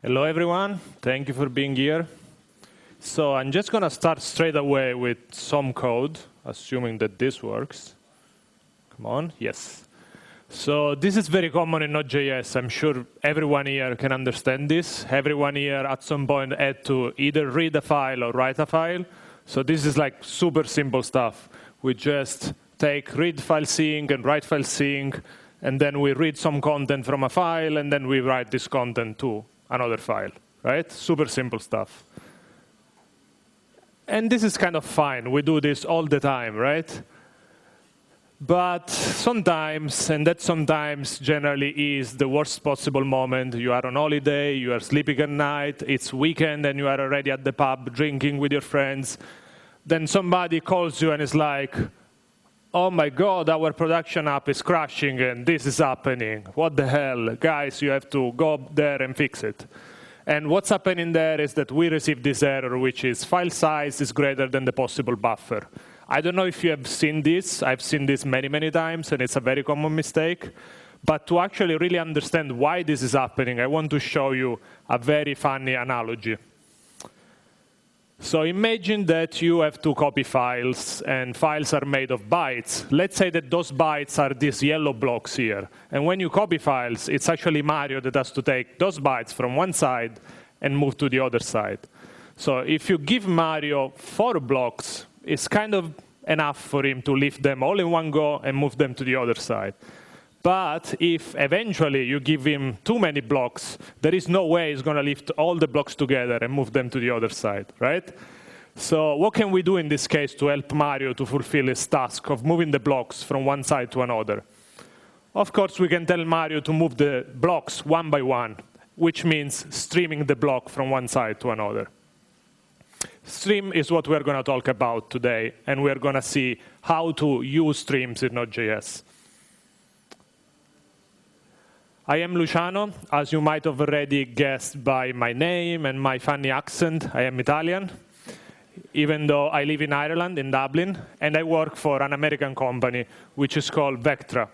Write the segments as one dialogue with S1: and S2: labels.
S1: Hello, everyone. Thank you for being here. So I'm just going to start straight away with some code, assuming that this works. Come on. Yes. So this is very common in Node.js. I'm sure everyone here can understand this. Everyone here at some point had to either read a file or write a file. So this is like super simple stuff. We just take read file sync and write file sync, and then we read some content from a file, and then we write this content to another file, right? Super simple stuff. And this is kind of fine. We do this all the time, right? But sometimes, and that sometimes generally is the worst possible moment. You are on holiday, you are sleeping at night, it's weekend, and you are already at the pub drinking with your friends. Then somebody calls you and is like, oh my God, our production app is crashing and this is happening. What the hell? Guys, you have to go there and fix it. And what's happening there is that we receive this error, which is file size is greater than the possible buffer. I don't know if you have seen this. I've seen this many, many times, and it's a very common mistake. But to actually really understand why this is happening, I want to show you a very funny analogy. So imagine that you have to copy files, and files are made of bytes. Let's say that those bytes are these yellow blocks here. And when you copy files, it's actually Mario that has to take those bytes from one side and move to the other side. So if you give Mario 4 blocks, it's kind of enough for him to lift them all in one go and move them to the other side. But if eventually you give him too many blocks, there is no way he's going to lift all the blocks together and move them to the other side, right? So what can we do in this case to help Mario to fulfill his task of moving the blocks from one side to another? Of course, we can tell Mario to move the blocks one by one, which means streaming the block from one side to another. Stream is what we're going to talk about today, and we're going to see how to use streams in Node.js. I am Luciano. As you might have already guessed by my name and my funny accent, I am Italian, even though I live in Ireland, in Dublin, and I work for an American company, which is called Vectra.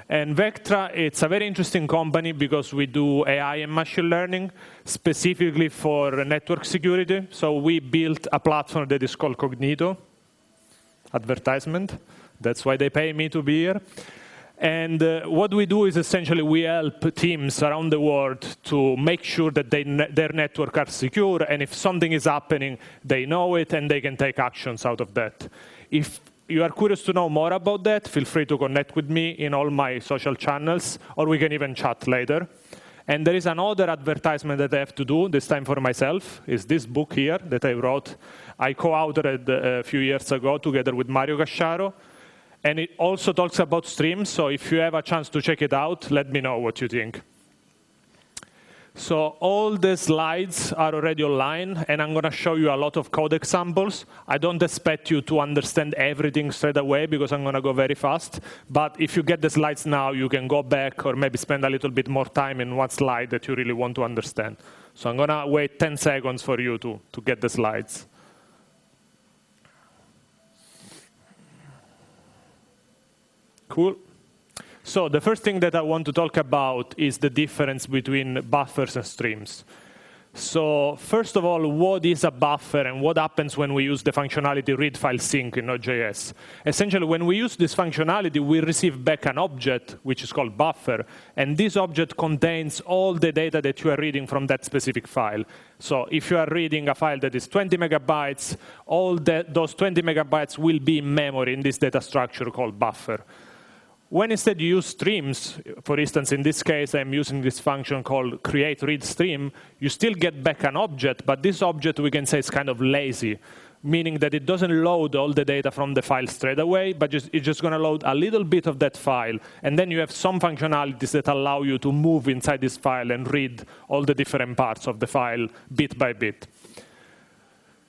S1: And Vectra, it's a very interesting company because we do AI and machine learning, specifically for network security. So we built a platform that is called Cognito. Advertisement. That's why they pay me to be here. And what we do is essentially we help teams around the world to make sure that their network are secure, and if something is happening, they know it and they can take actions out of that. If you are curious to know more about that, feel free to connect with me in all my social channels, or we can even chat later. And there is another advertisement that I have to do, this time for myself, is this book here that I wrote. I co-authored a few years ago together with Mario Casciaro. And it also talks about streams, so if you have a chance to check it out, let me know what you think. So all the slides are already online, and I'm going to show you a lot of code examples. I don't expect you to understand everything straight away, because I'm going to go very fast. But if you get the slides now, you can go back or maybe spend a little bit more time in one slide that you really want to understand. So I'm going to wait 10 seconds for you to get the slides. Cool. So the first thing that I want to talk about is the difference between buffers and streams. So first of all, what is a buffer and what happens when we use the functionality read file sync in Node.js? Essentially, when we use this functionality, we receive back an object, which is called buffer. And this object contains all the data that you are reading from that specific file. So if you are reading a file that is 20 megabytes, those 20 megabytes will be in memory in this data structure called buffer. When instead you use streams, for instance, in this case, I'm using this function called createReadStream, you still get back an object, but this object we can say is kind of lazy, meaning that it doesn't load all the data from the file straight away, but it's just going to load a little bit of that file. And then you have some functionalities that allow you to move inside this file and read all the different parts of the file bit by bit.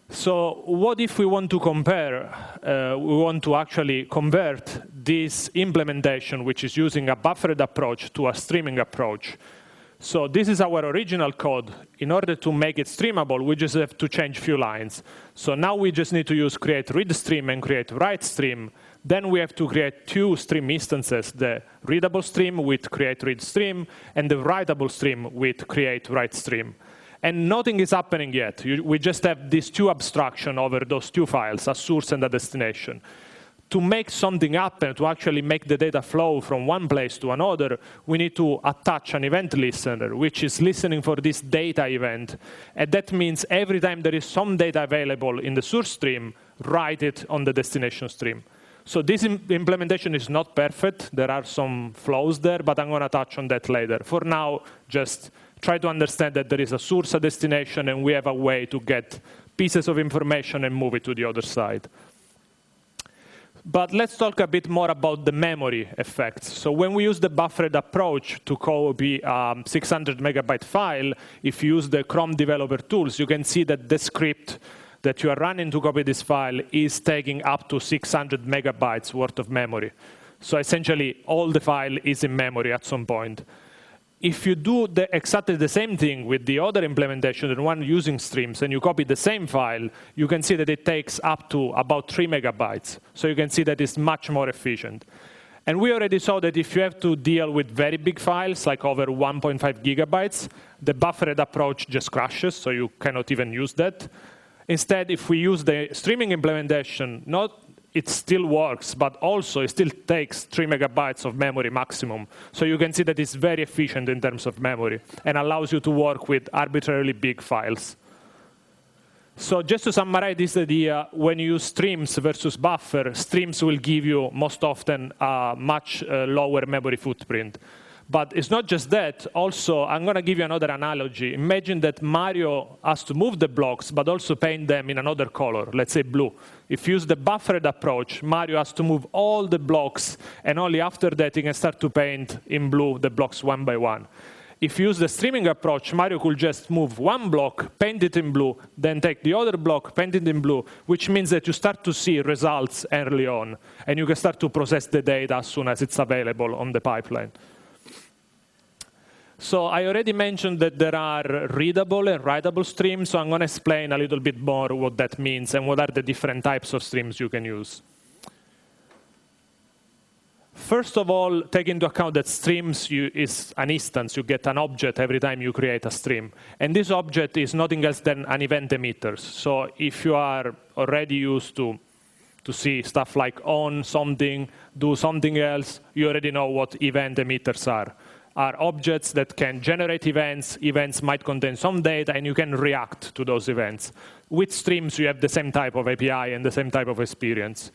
S1: So what if we want to compare, we want to actually convert this implementation, which is using a buffered approach, to a streaming approach? So this is our original code. In order to make it streamable, we just have to change a few lines. So now we just need to use createReadStream and createWriteStream. Then we have to create 2 stream instances, the readable stream with createReadStream and the writable stream with createWriteStream. And nothing is happening yet. We just have these two abstractions over those two files, a source and a destination. To make something happen, to actually make the data flow from one place to another, we need to attach an event listener, which is listening for this data event. And that means every time there is some data available in the source stream, write it on the destination stream. So this implementation is not perfect. There are some flaws there, but I'm going to touch on that later. For now, just try to understand that there is a source, a destination, and we have a way to get pieces of information and move it to the other side. But let's talk a bit more about the memory effects. So when we use the buffered approach to copy a 600 megabyte file, if you use the Chrome developer tools, you can see that the script that you are running to copy this file is taking up to 600 megabytes worth of memory. So essentially, all the file is in memory at some point. If you do exactly the same thing with the other implementation, the one using streams, and you copy the same file, you can see that it takes up to about 3 megabytes. So you can see that it's much more efficient. And we already saw that if you have to deal with very big files, like over 1.5 gigabytes, the buffered approach just crashes, so you cannot even use that. Instead, if we use the streaming implementation, it still works, but also it still takes 3 megabytes of memory maximum. So you can see that it's very efficient in terms of memory and allows you to work with arbitrarily big files. So just to summarize this idea, when you use streams versus buffer, streams will give you most often a much lower memory footprint. But it's not just that. Also, I'm going to give you another analogy. Imagine that Mario has to move the blocks, but also paint them in another color, let's say blue. If you use the buffered approach, Mario has to move all the blocks, and only after that he can start to paint in blue the blocks one by one. If you use the streaming approach, Mario could just move one block, paint it in blue, then take the other block, paint it in blue, which means that you start to see results early on, and you can start to process the data as soon as it's available on the pipeline. So I already mentioned that there are readable and writable streams, so I'm going to explain a little bit more what that means and what are the different types of streams you can use. First of all, take into account that streams is an instance. You get an object every time you create a stream. And this object is nothing else than an event emitters. So if you are already used to see stuff like on something, do something else, you already know what event emitters are objects that can generate events. Events might contain some data, and you can react to those events. With streams, you have the same type of API and the same type of experience.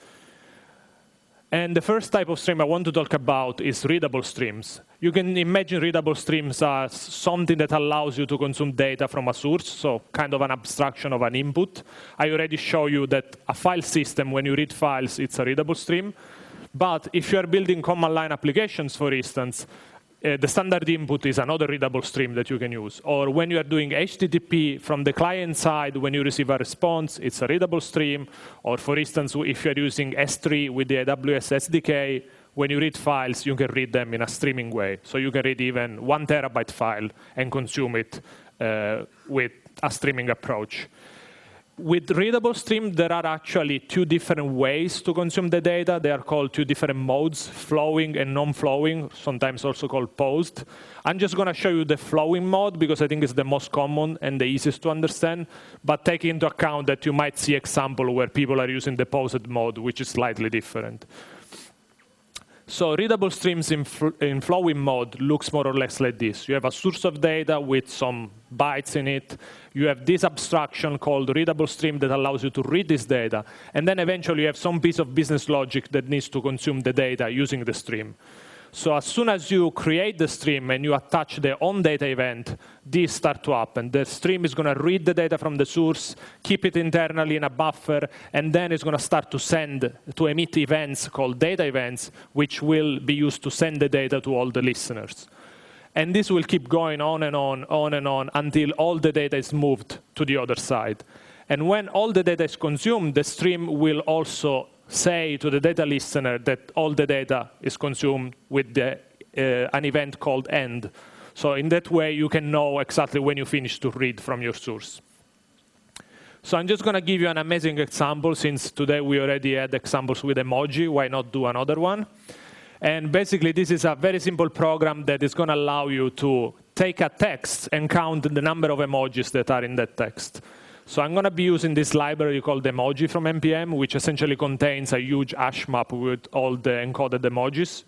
S1: And the first type of stream I want to talk about is readable streams. You can imagine readable streams as something that allows you to consume data from a source, so kind of an abstraction of an input. I already showed you that a file system, when you read files, it's a readable stream. But if you are building command line applications, for instance, the standard input is another readable stream that you can use. Or when you are doing HTTP from the client side, when you receive a response, it's a readable stream. Or for instance, if you're using S3 with the AWS SDK, when you read files, you can read them in a streaming way. So you can read even 1 terabyte file and consume it with a streaming approach. With readable stream, there are actually 2 different ways to consume the data. They are called 2 different modes, flowing and non-flowing, sometimes also called posed. I'm just going to show you the flowing mode because I think it's the most common and the easiest to understand, but take into account that you might see example where people are using the posed mode, which is slightly different. So readable streams in flowing mode looks more or less like this. You have a source of data with some bytes in it. You have this abstraction called readable stream that allows you to read this data. And then eventually you have some piece of business logic that needs to consume the data using the stream. So as soon as you create the stream and you attach the onData event, these start to happen. The stream is going to read the data from the source, keep it internally in a buffer, and then it's going to start to emit events called data events, which will be used to send the data to all the listeners. And this will keep going on and on, until all the data is moved to the other side. And when all the data is consumed, the stream will also say to the data listener that all the data is consumed with an event called end. So in that way, you can know exactly when you finish to read from your source. So I'm just going to give you an amazing example. Since today we already had examples with emoji, why not do another one? And basically, this is a very simple program that is going to allow you to take a text and count the number of emojis that are in that text. So I'm going to be using this library called emoji from NPM, which essentially contains a huge hash map with all the encoded emojis.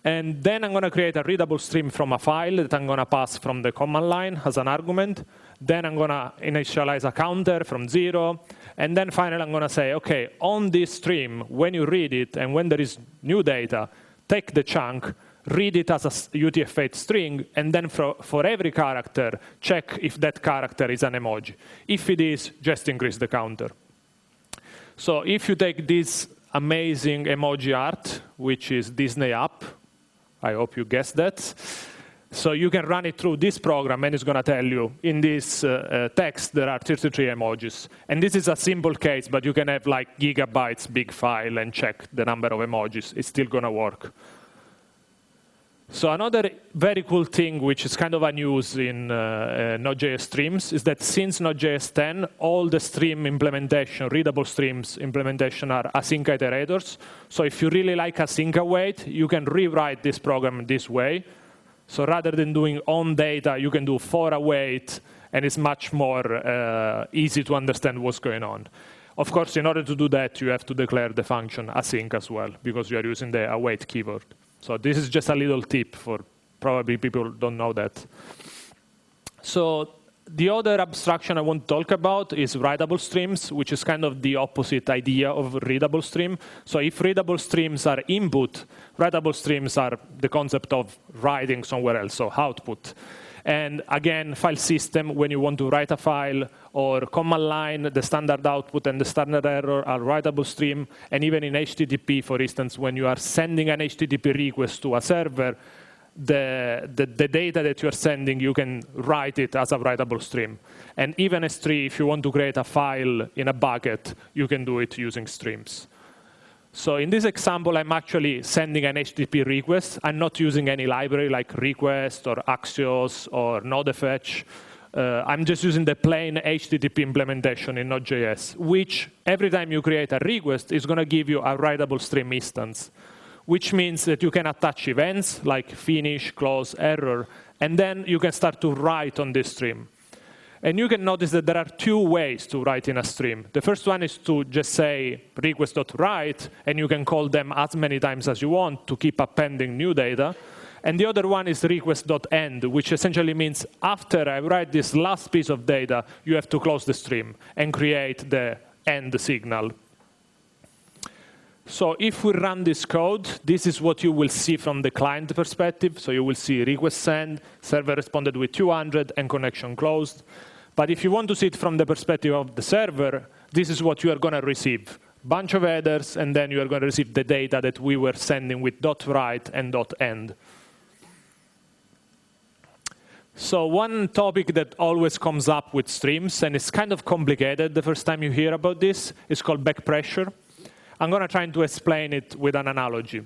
S1: And then I'm going to create a readable stream from a file that I'm going to pass from the command line as an argument. Then I'm going to initialize a counter from 0. And then finally, I'm going to say, OK, on this stream, when you read it and when there is new data, take the chunk, read it as a UTF-8 string, and then for every character, check if that character is an emoji. If it is, just increase the counter. So if you take this amazing emoji art, which is Disney app, I hope you guessed that. So you can run it through this program, and it's going to tell you, in this text, there are 33 emojis. And this is a simple case, but you can have like gigabytes big file and check the number of emojis. It's still going to work. So another very cool thing, which is kind of a news in Node.js streams, is that since Node.js 10, all the stream implementation, readable streams implementation are async iterators. So if you really like async await, you can rewrite this program this way. So rather than doing on data, you can do for await, and it's much more easy to understand what's going on. Of course, in order to do that, you have to declare the function async as well, because you are using the await keyword. So this is just a little tip for probably people who don't know that. So the other abstraction I want to talk about is writable streams, which is kind of the opposite idea of readable stream. So if readable streams are input, writable streams are the concept of writing somewhere else, so output. And again, file system, when you want to write a file, or command line, the standard output and the standard error are writable stream. And even in HTTP, for instance, when you are sending an HTTP request to a server, the data that you are sending, you can write it as a writable stream. And even S3, if you want to create a file in a bucket, you can do it using streams. So in this example, I'm actually sending an HTTP request. I'm not using any library like request or Axios or Nodefetch. I'm just using the plain HTTP implementation in Node.js, which every time you create a request is going to give you a writable stream instance, which means that you can attach events like finish, close, error, and then you can start to write on this stream. And you can notice that there are two ways to write in a stream. The first one is to just say request.write, and you can call them as many times as you want to keep appending new data. And the other one is request.end, which essentially means after I write this last piece of data, you have to close the stream and create the end signal. So if we run this code, this is what you will see from the client perspective. So you will see request send, server responded with 200, and connection closed. But if you want to see it from the perspective of the server, this is what you are going to receive. Bunch of headers, and then you are going to receive the data that we were sending with .write and .end. So one topic that always comes up with streams, and it's kind of complicated the first time you hear about this, is called back pressure. I'm going to try to explain it with an analogy.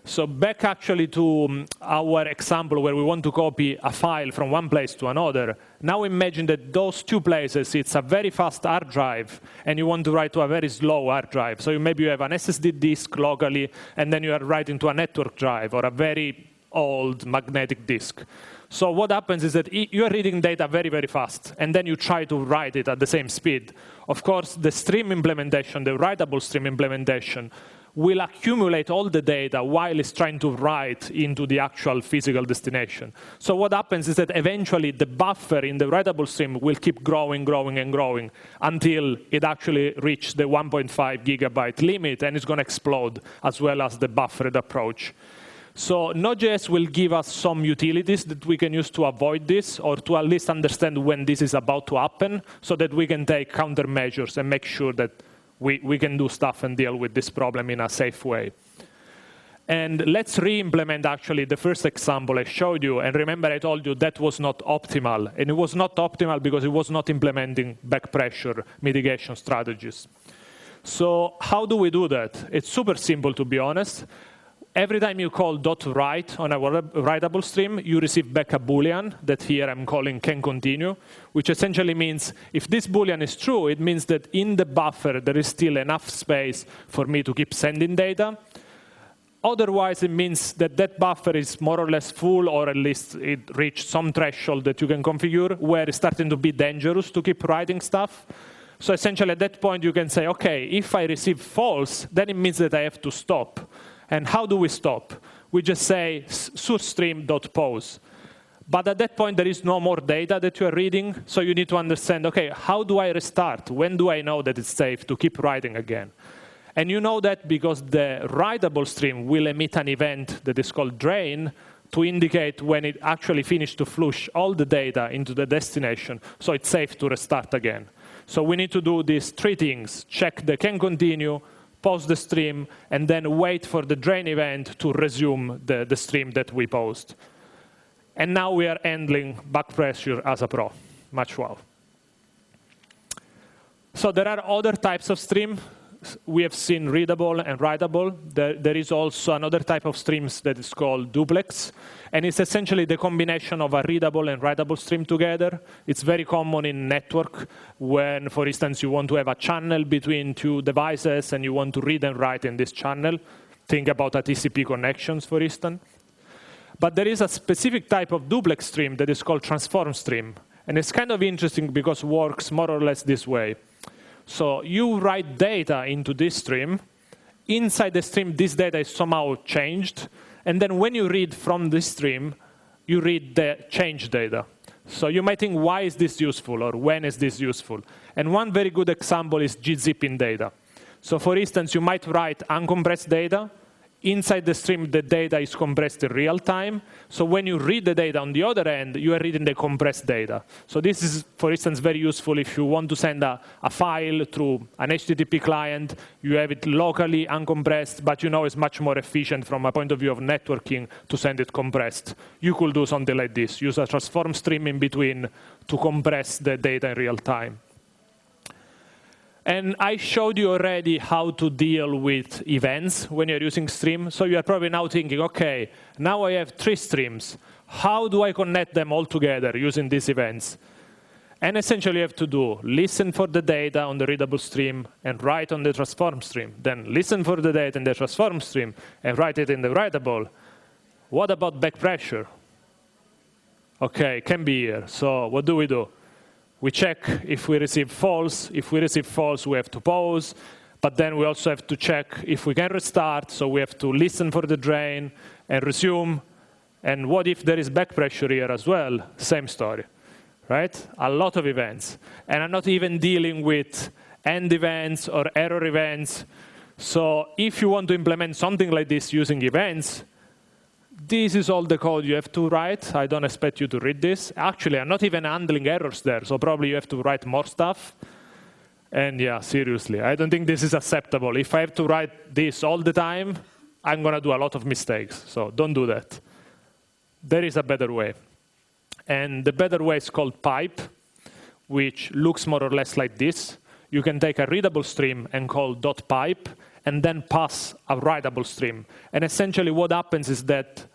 S1: So back actually to our example where we want to copy a file from one place to another. Now imagine that those two places, it's a very fast hard drive, and you want to write to a very slow hard drive. So maybe you have an SSD disk locally, and then you are writing to a network drive or a very old magnetic disk. So what happens is that you are reading data very, very fast, and then you try to write it at the same speed. Of course, the stream implementation, the writable stream implementation, will accumulate all the data while it's trying to write into the actual physical destination. So what happens is that eventually the buffer in the writable stream will keep growing, growing, and growing until it actually reaches the 1.5 gigabyte limit, and it's going to explode, as well as the buffered approach. So Node.js will give us some utilities that we can use to avoid this, or to at least understand when this is about to happen, so that we can take countermeasures and make sure that we can do stuff and deal with this problem in a safe way. And let's re-implement actually the first example I showed you. And remember, I told you that was not optimal. And it was not optimal because it was not implementing back pressure mitigation strategies. So how do we do that? It's super simple, to be honest. Every time you call .write on a writable stream, you receive back a Boolean that here I'm calling can continue, which essentially means if this Boolean is true, it means that in the buffer there is still enough space for me to keep sending data. Otherwise, it means that that buffer is more or less full, or at least it reached some threshold that you can configure where it's starting to be dangerous to keep writing stuff. So essentially, at that point, you can say, OK, if I receive false, then it means that I have to stop. And how do we stop? We just say source_stream.pause. But at that point, there is no more data that you are reading. So you need to understand, OK, how do I restart? When do I know that it's safe to keep writing again? And you know that because the writable stream will emit an event that is called drain to indicate when it actually finished to flush all the data into the destination, so it's safe to restart again. So we need to do these three things: check the can continue, pause the stream, and then wait for the drain event to resume the stream that we paused. And now we are handling back pressure as a pro. Much wow. So there are other types of stream. We have seen readable and writable. There is also another type of streams that is called duplex. And it's essentially the combination of a readable and writable stream together. It's very common in network when, for instance, you want to have a channel between two devices and you want to read and write in this channel. Think about a TCP connections, for instance. But there is a specific type of duplex stream that is called transform stream. And it's kind of interesting because it works more or less this way. So you write data into this stream. Inside the stream, this data is somehow changed. And then when you read from this stream, you read the changed data. So you might think, why is this useful? Or when is this useful? And one very good example is GZIP in data. So for instance, you might write uncompressed data. Inside the stream, the data is compressed in real time. So when you read the data on the other end, you are reading the compressed data. So this is, for instance, very useful if you want to send a file through an HTTP client. You have it locally uncompressed, but you know it's much more efficient from a point of view of networking to send it compressed. You could do something like this. Use a transform stream in between to compress the data in real time. And I showed you already how to deal with events when you're using stream. So you are probably now thinking, OK, now I have 3 streams. How do I connect them all together using these events? And essentially, you have to do listen for the data on the readable stream and write on the transform stream. Then listen for the data in the transform stream and write it in the writable. What about back pressure? OK, can be here. So what do? We check if we receive false. If we receive false, we have to pause. But then we also have to check if we can restart. So we have to listen for the drain and resume. And what if there is back pressure here as well? Same story, right? A lot of events. And I'm not even dealing with end events or error events. So if you want to implement something like this using events, this is all the code you have to write. I don't expect you to read this. Actually, I'm not even handling errors there, so probably you have to write more stuff. And yeah, seriously, I don't think this is acceptable. If I have to write this all the time, I'm going to do a lot of mistakes. So don't do that. There is a better way. And the better way is called pipe, which looks more or less like this. You can take a readable stream and call .pipe, and then pass a writable stream. And essentially what happens is that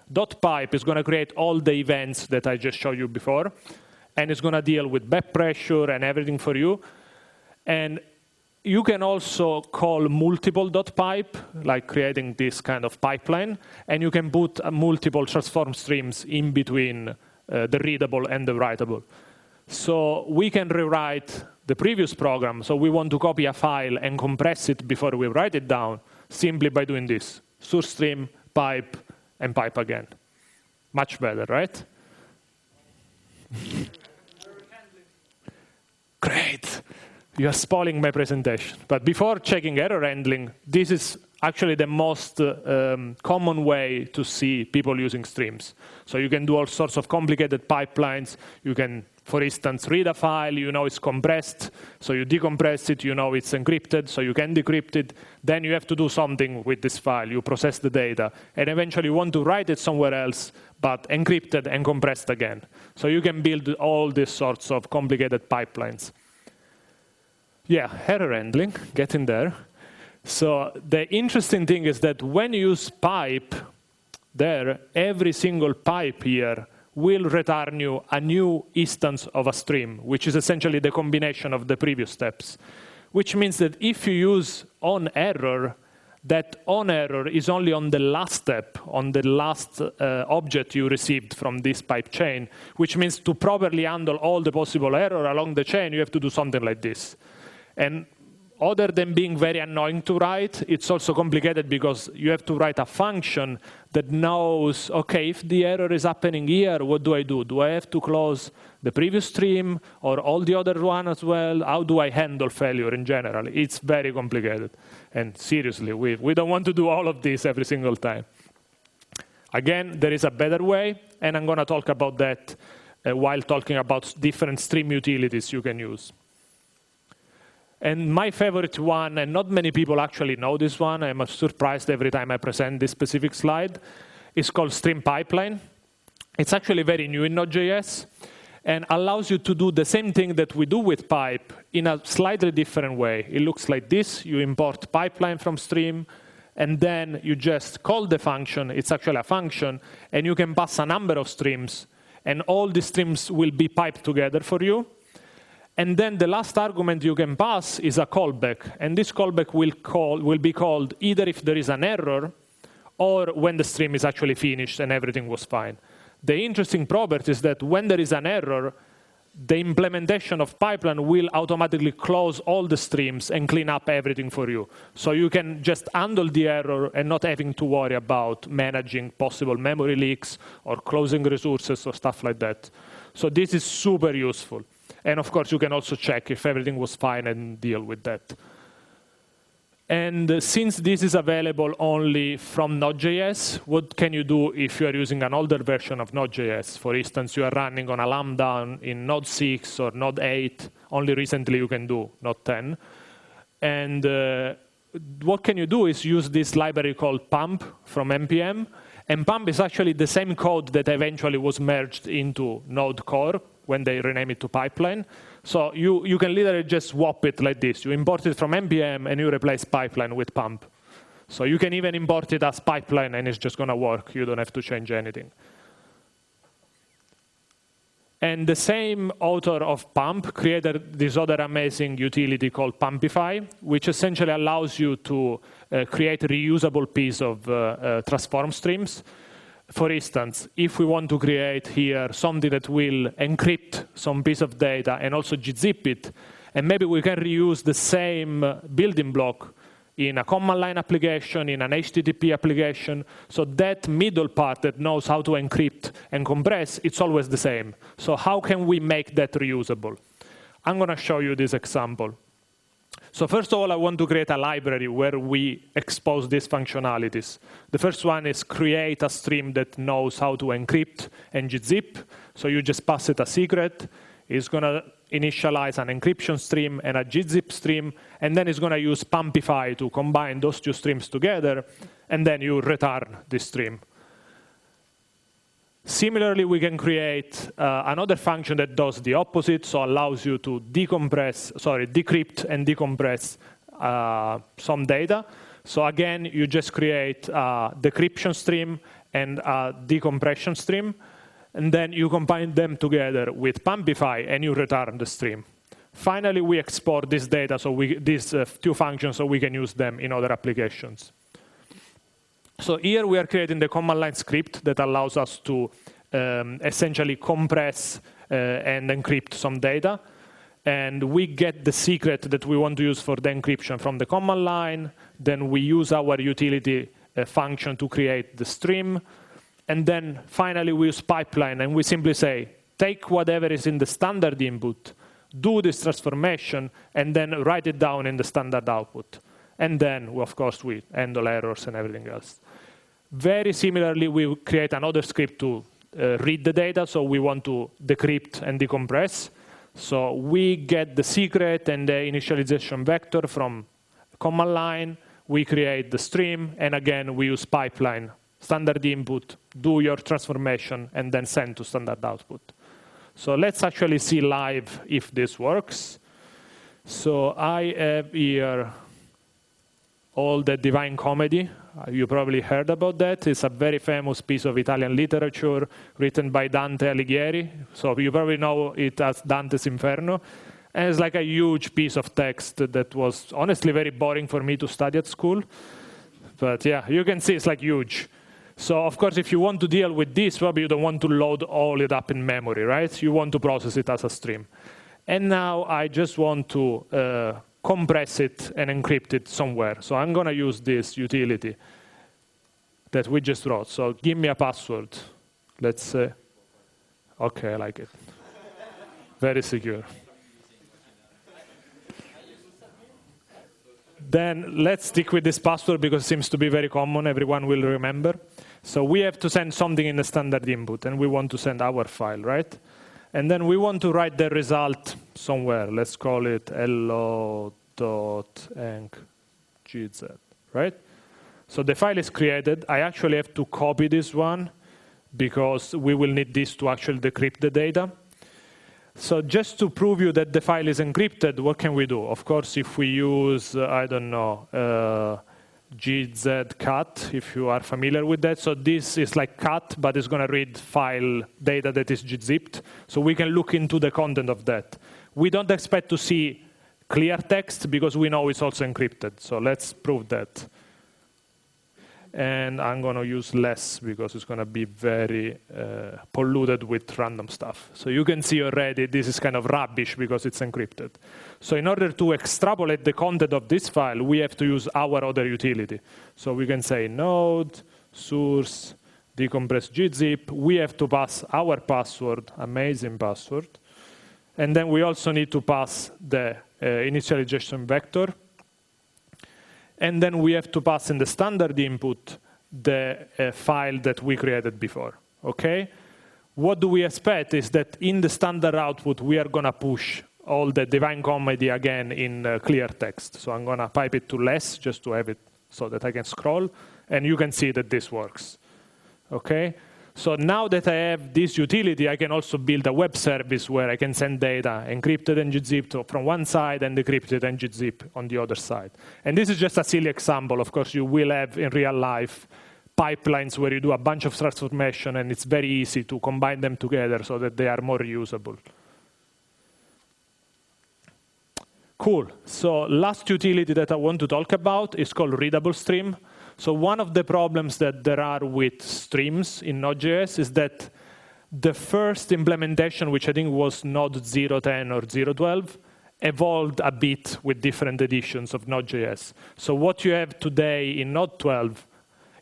S1: .pipe is going to create all the events that I just showed you before, and it's going to deal with back pressure and everything for you. And you can also call multiple .pipe, like creating this kind of pipeline, and you can put multiple transform streams in between the readable and the writable. So we can rewrite the previous program. So we want to copy a file and compress it before we write it down, simply by doing this. Source stream, pipe, and pipe again. Much better, right? Great. You are spoiling my presentation. But before checking error handling, this is actually the most common way to see people using streams. So you can do all sorts of complicated pipelines. You can, for instance, read a file, you know it's compressed, so you decompress it, you know it's encrypted, so you can decrypt it. Then you have to do something with this file. You process the data, and eventually you want to write it somewhere else, but encrypted and compressed again. So you can build all these sorts of complicated pipelines. Yeah, error handling, getting there. So the interesting thing is that when you use pipe there, every single pipe here will return you a new instance of a stream, which is essentially the combination of the previous steps. Which means that if you use on error, that on error is only on the last step, on the last object you received from this pipe chain, which means to properly handle all the possible error along the chain, you have to do something like this. And other than being very annoying to write, it's also complicated because you have to write a function that knows, okay, if the error is happening here, what do I do? Do I have to close the previous stream or all the other one as well? How do I handle failure in general? It's very complicated. And seriously, we don't want to do all of this every single time. Again, there is a better way, and I'm going to talk about that while talking about different stream utilities you can use. And my favorite one, and not many people actually know this one, I'm surprised every time I present this specific slide, is called Stream Pipeline. It's actually very new in Node.js and allows you to do the same thing that we do with pipe in a slightly different way. It looks like this. You import pipeline from stream, and then you just call the function. It's actually a function, and you can pass a number of streams, and all the streams will be piped together for you. And then the last argument you can pass is a callback. And this callback will be called either if there is an error or when the stream is actually finished and everything was fine. The interesting property is that when there is an error, the implementation of pipeline will automatically close all the streams and clean up everything for you. So you can just handle the error and not having to worry about managing possible memory leaks or closing resources or stuff like that. So this is super useful. And of course, you can also check if everything was fine and deal with that. And since this is available only from Node.js, what can you do if you are using an older version of Node.js? For instance, you are running on a Lambda in Node 6 or Node 8. Only recently you can do Node 10. And what can you do is use this library called pump from NPM. And pump is actually the same code that eventually was merged into Node Core when they rename it to pipeline. So you can literally just swap it like this. You import it from NPM and you replace pipeline with pump. So you can even import it as pipeline and it's just going to work. You don't have to change anything. And the same author of pump created this other amazing utility called Pumpify, which essentially allows you to create a reusable piece of transform streams. For instance, if we want to create here something that will encrypt some piece of data and also GZIP it, and maybe we can reuse the same building block in a command line application, in an HTTP application, so that middle part that knows how to encrypt and compress, it's always the same. So how can we make that reusable? I'm going to show you this example. So first of all, I want to create a library where we expose these functionalities. The first one is create a stream that knows how to encrypt and GZIP. So you just pass it a secret. It's going to initialize an encryption stream and a GZIP stream, and then it's going to use Pumpify to combine those two streams together, and then you return this stream. Similarly, we can create another function that does the opposite, so allows you to decrypt and decompress some data. So again, you just create a decryption stream and a decompression stream, and then you combine them together with Pumpify and you return the stream. Finally, we export this data, so these two functions, so we can use them in other applications. So here we are creating the command line script that allows us to essentially compress and encrypt some data. And we get the secret that we want to use for the encryption from the command line. Then we use our utility function to create the stream. And then finally we use pipeline and we simply say, take whatever is in the standard input, do this transformation, and then write it down in the standard output. And then, of course, we handle errors and everything else. Very similarly, we create another script to read the data. So we want to decrypt and decompress. So we get the secret and the initialization vector from command line. We create the stream. And again, we use pipeline, standard input, do your transformation, and then send to standard output. So let's actually see live if this works. So I have here all the Divine Comedy. You probably heard about that. It's a very famous piece of Italian literature written by Dante Alighieri. So you probably know it as Dante's Inferno. And it's like a huge piece of text that was honestly very boring for me to study at school. But yeah, you can see it's like huge. So of course, if you want to deal with this, probably you don't want to load all it up in memory, right? You want to process it as a stream. And now I just want to compress it and encrypt it somewhere. So I'm going to use this utility that we just wrote. So give me a password. Let's say, OK, I like it. Very secure. Then let's stick with this password because it seems to be very common. Everyone will remember. So we have to send something in the standard input, and we want to send our file, right? And then we want to write the result somewhere. Let's call it hello.enc.gz, right? So the file is created. I actually have to copy this one because we will need this to actually decrypt the data. So just to prove you that the file is encrypted, what can we do? Of course, if we use, I don't know, GZIP, if you are familiar with that. So this is like cat, but it's going to read file data that is gzipped. So we can look into the content of that. We don't expect to see clear text because we know it's also encrypted. So let's prove that. And I'm going to use less because it's going to be very polluted with random stuff. So you can see already this is kind of rubbish because it's encrypted. So in order to extrapolate the content of this file, we have to use our other utility. So we can say node, source, decompress gzip. We have to pass our password, amazing password. And then we also need to pass the initialization vector. And then we have to pass in the standard input the file that we created before, okay? What do we expect is that in the standard output, we are going to push all the divine comedy again in clear text. So I'm going to pipe it to less just to have it so that I can scroll. And you can see that this works, okay? So now that I have this utility, I can also build a web service where I can send data encrypted and gzipped from one side and decrypted and gzip on the other side. And this is just a silly example. Of course, you will have in real life pipelines where you do a bunch of transformation, and it's very easy to combine them together so that they are more reusable. Cool. So last utility that I want to talk about is called readable stream. So one of the problems that there are with streams in Node.js is that the first implementation, which I think was Node 0.10 or 0.12, evolved a bit with different editions of Node.js. So what you have today in Node 12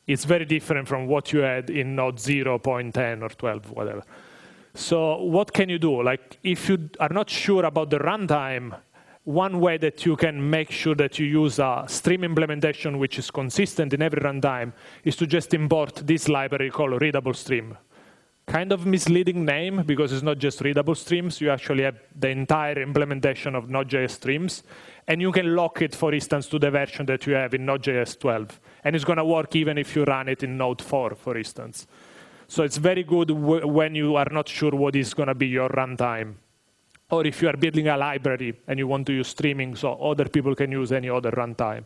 S1: is very different from what you had in Node 0.10 or 12, whatever. So what can you do? Like, if you are not sure about the runtime, one way that you can make sure that you use a stream implementation which is consistent in every runtime is to just import this library called readable stream. Kind of misleading name because it's not just readable streams. You actually have the entire implementation of Node.js streams. And you can lock it, for instance, to the version that you have in Node.js 12. And it's going to work even if you run it in Node 4, for instance. So it's very good when you are not sure what is going to be your runtime. Or if you are building a library and you want to use streaming so other people can use any other runtime.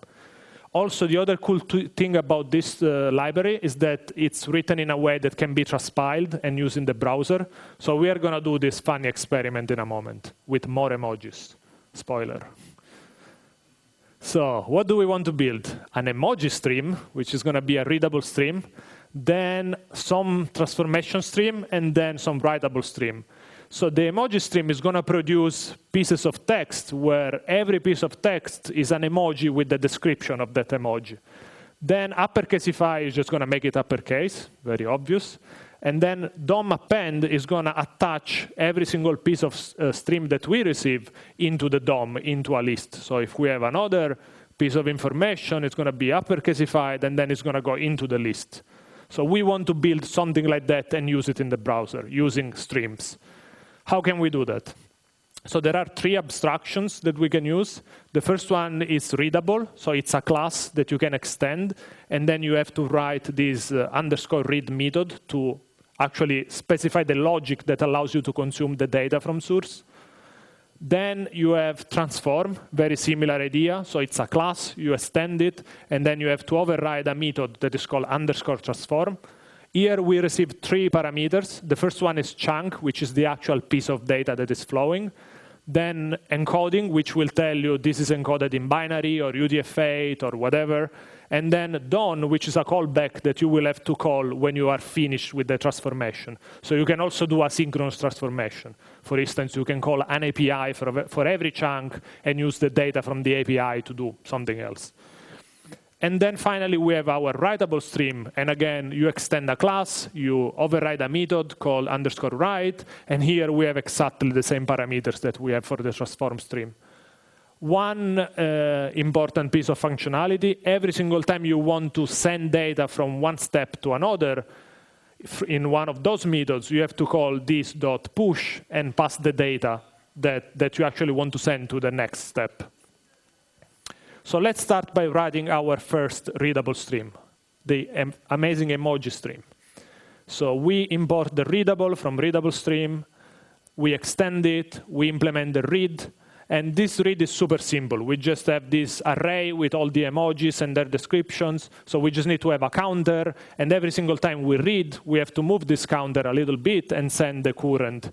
S1: Also, the other cool thing about this library is that it's written in a way that can be transpiled and used in the browser. So we are going to do this funny experiment in a moment with more emojis. Spoiler. So what do we want to build? An emoji stream, which is going to be a readable stream, then some transformation stream, and then some writable stream. So the emoji stream is going to produce pieces of text where every piece of text is an emoji with the description of that emoji. Then uppercaseify is just going to make it uppercase, very obvious. And then DOM append is going to attach every single piece of stream that we receive into the DOM, into a list. So if we have another piece of information, it's going to be uppercaseified, and then it's going to go into the list. So we want to build something like that and use it in the browser using streams. How can we do that? So there are three abstractions that we can use. The first one is readable. So it's a class that you can extend. And then you have to write this underscore read method to actually specify the logic that allows you to consume the data from source. Then you have transform, very similar idea. So it's a class, you extend it, and then you have to override a method that is called underscore transform. Here we receive three parameters. The first one is chunk, which is the actual piece of data that is flowing. then encoding, which will tell you this is encoded in binary or UTF-8 or whatever, and then done, which is a callback that you will have to call when you are finished with the transformation. So you can also do asynchronous transformation. For instance, you can call an API for every chunk and use the data from the API to do something else. And then finally, we have our writable stream. And again, you extend a class, you override a method called _write, and here we have exactly the same parameters that we have for the transform stream. One important piece of functionality, every single time you want to send data from one step to another, in one of those methods, you have to call this.push and pass the data that you actually want to send to the next step. So let's start by writing our first readable stream, the amazing emoji stream. So we import the readable from readable stream, we extend it, we implement the read, and this read is super simple. We just have this array with all the emojis and their descriptions, so we just need to have a counter, and every single time we read, we have to move this counter a little bit and send the current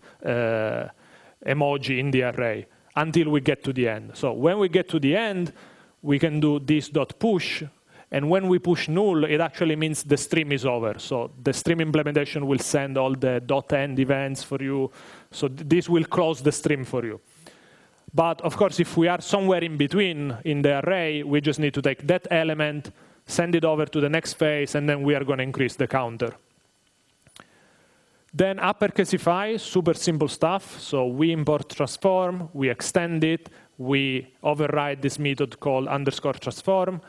S1: emoji in the array until we get to the end. So when we get to the end, we can do this.push, and when we push null, it actually means the stream is over. So the stream implementation will send all the .end events for you. So this will close the stream for you. But of course, if we are somewhere in between in the array, we just need to take that element, send it over to the next phase, and then we are going to increase the counter. Then uppercaseify, super simple stuff. So we import transform, we extend it, we override this method called _transform.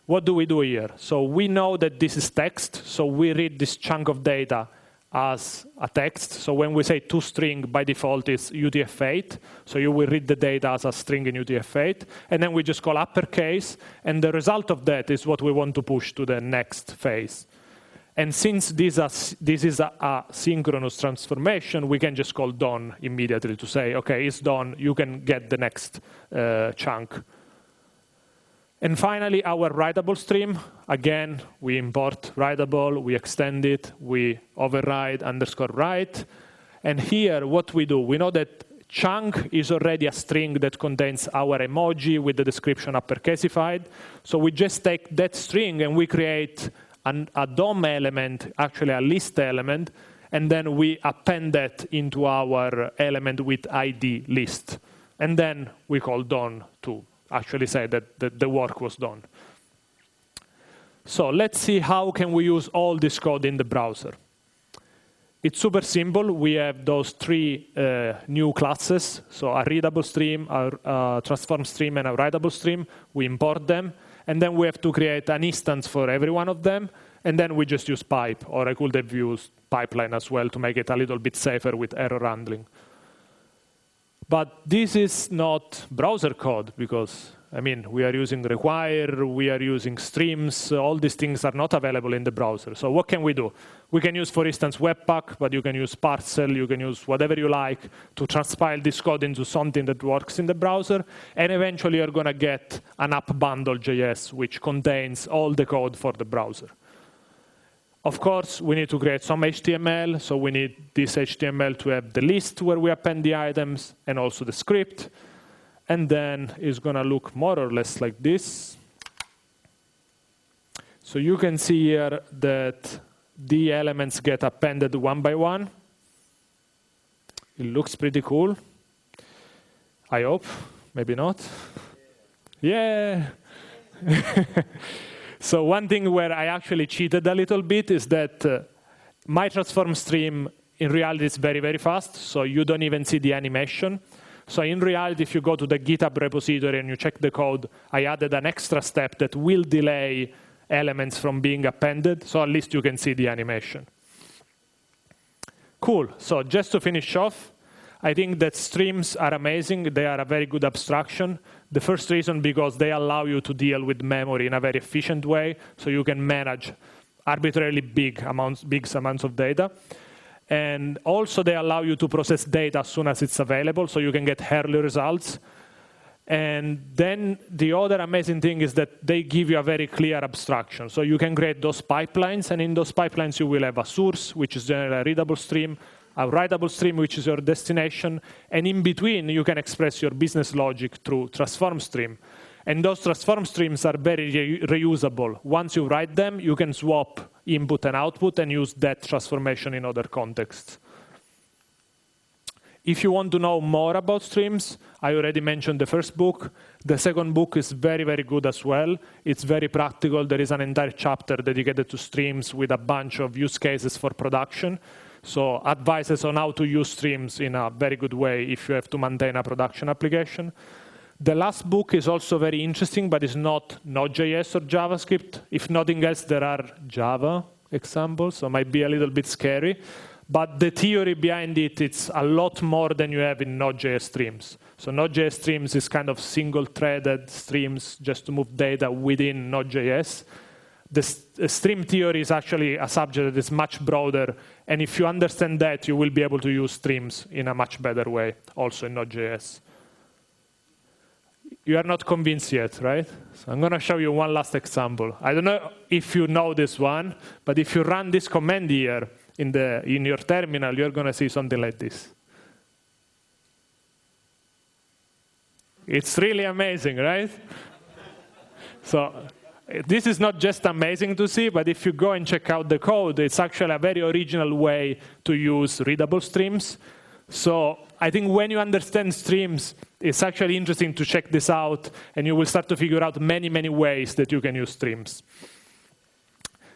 S1: What do we do here? So we know that this is text, so we read this chunk of data as a text. So when we say toString, by default is UTF-8. So you will read the data as a string in UTF-8. And then we just call uppercase, and the result of that is what we want to push to the next phase. And since this is a synchronous transformation, we can just call done immediately to say, okay, it's done, you can get the next chunk. And finally, our writable stream. Again, we import writable, we extend it, we override _write. And here, what we do, we know that chunk is already a string that contains our emoji with the description uppercaseified. So we just take that string and we create a DOM element, actually a list element, and then we append that into our element with ID list. And then we call done to actually say that the work was done. So let's see how can we use all this code in the browser. It's super simple. We have those three new classes, so a readable stream, a transform stream, and a writable stream. We import them. And then we have to create an instance for every one of them. And then we just use pipe, or I could have used pipeline as well to make it a little bit safer with error handling. But this is not browser code because, I mean, we are using require, we are using streams. All these things are not available in the browser. So what can we do? We can use, for instance, Webpack, but you can use Parcel, you can use whatever you like to transpile this code into something that works in the browser. And eventually you're going to get an app bundle.js, which contains all the code for the browser. Of course, we need to create some HTML. So we need this HTML to have the list where we append the items and also the script. And then it's going to look more or less like this. So you can see here that the elements get appended one by one. It looks pretty cool. I hope. Maybe not. Yeah. So one thing where I actually cheated a little bit is that my transform stream in reality is very, very fast. So you don't even see the animation. So in reality, if you go to the GitHub repository and you check the code, I added an extra step that will delay elements from being appended. So at least you can see the animation. Cool. So just to finish off, I think that streams are amazing. They are a very good abstraction. The first reason because they allow you to deal with memory in a very efficient way, so you can manage arbitrarily big amounts of data. And also they allow you to process data as soon as it's available, so you can get early results. And then the other amazing thing is that they give you a very clear abstraction. So you can create those pipelines, and in those pipelines you will have a source, which is generally a readable stream, a writable stream, which is your destination, and in between, you can express your business logic through transform stream. And those transform streams are very reusable. Once you write them, you can swap input and output and use that transformation in other contexts. If you want to know more about streams, I already mentioned the first book. The second book is very, very good as well. It's very practical. There is an entire chapter dedicated to streams with a bunch of use cases for production. So advices on how to use streams in a very good way if you have to maintain a production application. The last book is also very interesting, but it's not Node.js or JavaScript. If nothing else, there are Java examples, so it might be a little bit scary. But the theory behind it, it's a lot more than you have in Node.js streams. So Node.js streams is kind of single-threaded streams just to move data within Node.js. The stream theory is actually a subject that is much broader. And if you understand that, you will be able to use streams in a much better way, also in Node.js. You are not convinced yet, right? So I'm going to show you one last example. I don't know if you know this one, but if you run this command here, in your terminal, you're going to see something like this. It's really amazing, right? So this is not just amazing to see, but if you go and check out the code, it's actually a very original way to use readable streams. So I think when you understand streams, it's actually interesting to check this out, and you will start to figure out many, many ways that you can use streams.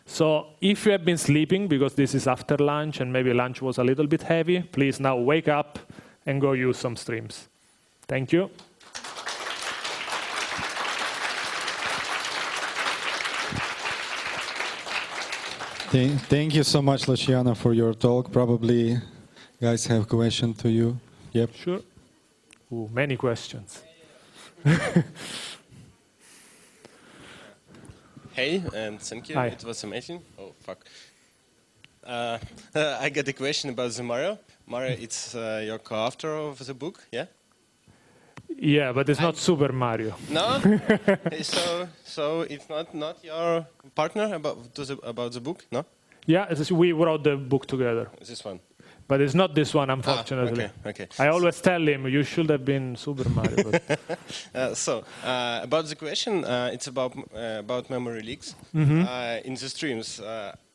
S1: So if you have been sleeping, because this is after lunch and maybe lunch was a little bit heavy, please now wake up and go use some streams. Thank you.
S2: Thank you so much, Luciano, for your talk. Probably guys have questions to you. Yep.
S1: Sure. Ooh, many questions.
S3: Hey, and thank you.
S1: Hi.
S3: It was amazing. Oh, fuck. I got a question about the Mario. Mario, it's your co-author of the book, yeah?
S1: Yeah, but it's not Super Mario.
S3: No? so it's not your partner about the book, no?
S1: Yeah, we wrote the book together.
S3: This one.
S1: But it's not this one, unfortunately.
S3: Okay.
S1: I always tell him, you should have been Super Mario.
S3: About the question, it's about memory leaks.
S1: Mm-hmm.
S3: In the streams,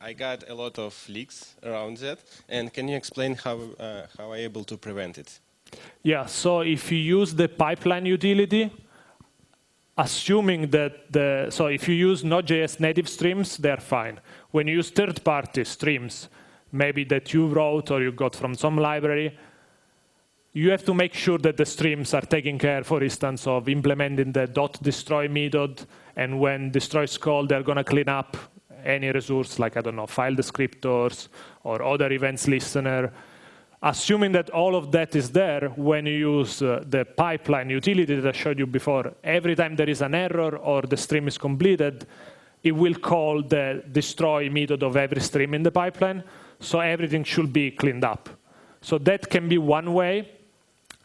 S3: I got a lot of leaks around that. And can you explain how I'm able to prevent it?
S1: Yeah, so if you use the pipeline utility, assuming that so if you use Node.js native streams, they're fine. When you use third-party streams, maybe that you wrote or you got from some library, you have to make sure that the streams are taking care, for instance, of implementing the .destroy method, and when destroy is called, they're going to clean up any resource, like, I don't know, file descriptors or other events listener. Assuming that all of that is there, when you use the pipeline utility that I showed you before, every time there is an error or the stream is completed, it will call the destroy method of every stream in the pipeline. So everything should be cleaned up. So that can be one way.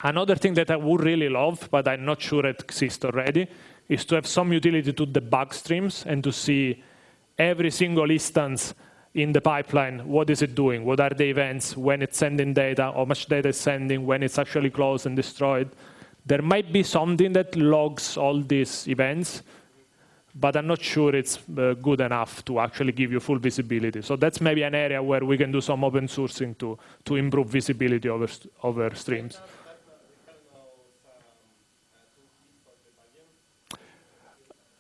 S1: Another thing that I would really love, but I'm not sure it exists already, is to have some utility to debug streams and to see every single instance in the pipeline, what is it doing? What are the events? When it's sending data? How much data it's sending? When it's actually closed and destroyed? There might be something that logs all these events, but I'm not sure it's good enough to actually give you full visibility. So that's maybe an area where we can do some open sourcing to improve visibility over streams.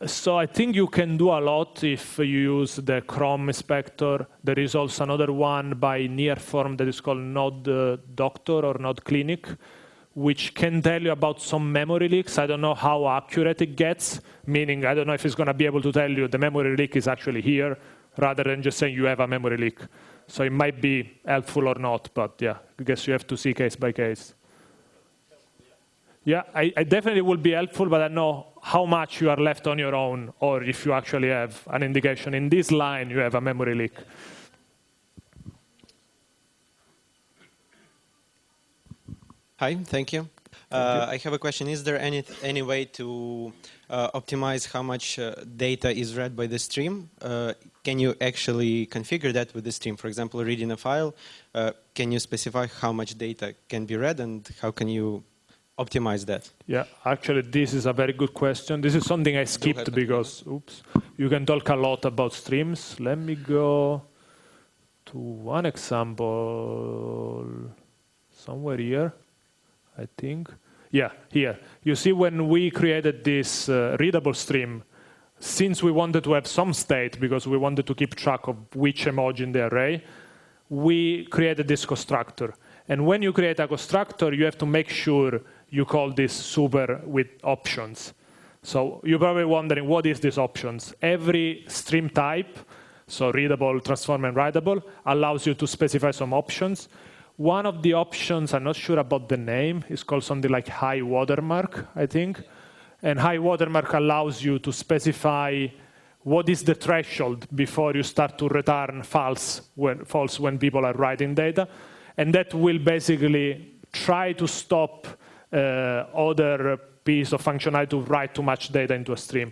S1: So I think you can do a lot if you use the Chrome inspector. There is also another one by Nearform that is called Node Doctor or Node Clinic, which can tell you about some memory leaks. I don't know how accurate it gets, meaning I don't know if it's going to be able to tell you the memory leak is actually here, rather than just saying you have a memory leak. So it might be helpful or not, but yeah, I guess you have to see case by case. Yeah, I definitely will be helpful, but I know how much you are left on your own, or if you actually have an indication in this line you have a memory leak.
S4: Hi, thank you. I have a question. Is there any way to optimize how much data is read by the stream? can you actually configure that with the stream? For example, reading a file, can you specify how much data can be read and how can you optimize that?
S1: Yeah, actually, this is a very good question. This is something I skipped because, oops, you can talk a lot about streams. Let me go to one example somewhere here, I think. Yeah, here. You see when we created this readable stream, since we wanted to have some state, because we wanted to keep track of which emoji in the array, we created this constructor. And when you create a constructor, you have to make sure you call this super with options. So you're probably wondering, what is these options? Every stream type, so readable, transform, and writable, allows you to specify some options. One of the options, I'm not sure about the name, is called something like high watermark, I think. And high watermark allows you to specify what is the threshold before you start to return false when people are writing data. And that will basically try to stop other piece of functionality to write too much data into a stream.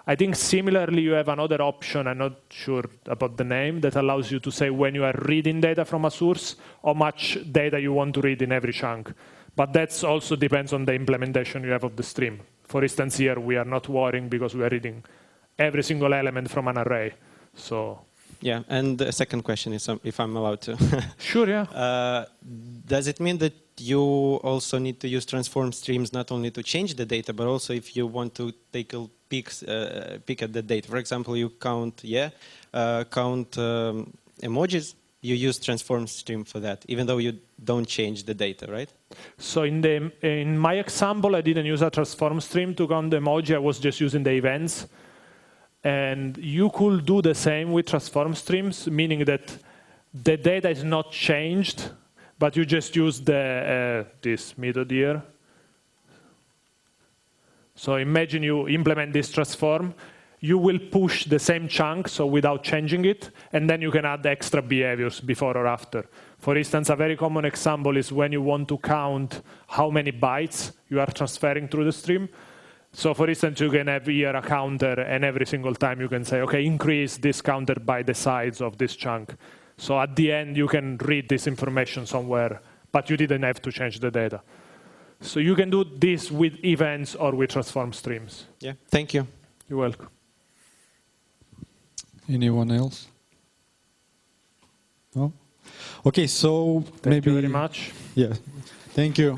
S1: I think similarly, you have another option, I'm not sure about the name, that allows you to say when you are reading data from a source, how much data you want to read in every chunk. But that also depends on the implementation you have of the stream. For instance, here we are not worrying because we are reading every single element from an array. So.
S4: Yeah, and the second question is, if I'm allowed to.
S1: Sure, yeah.
S4: Does it mean that you also need to use transform streams not only to change the data, but also if you want to take a peek at the data? For example, you count emojis, you use transform stream for that, even though you don't change the data, right?
S1: So in my example, I didn't use a transform stream to count the emoji. I was just using the events. And you could do the same with transform streams, meaning that the data is not changed, but you just use this method here. So imagine you implement this transform. You will push the same chunk, so without changing it, and then you can add extra behaviors before or after. For instance, a very common example is when you want to count how many bytes you are transferring through the stream. So for instance, you can have here a counter, and every single time you can say, okay, increase this counter by the size of this chunk. So at the end, you can read this information somewhere, but you didn't have to change the data. So you can do this with events or with transform streams.
S4: Yeah, thank you.
S1: You're welcome.
S2: Anyone else? No? Okay, so
S1: Thank you very much.
S2: Yeah, thank you.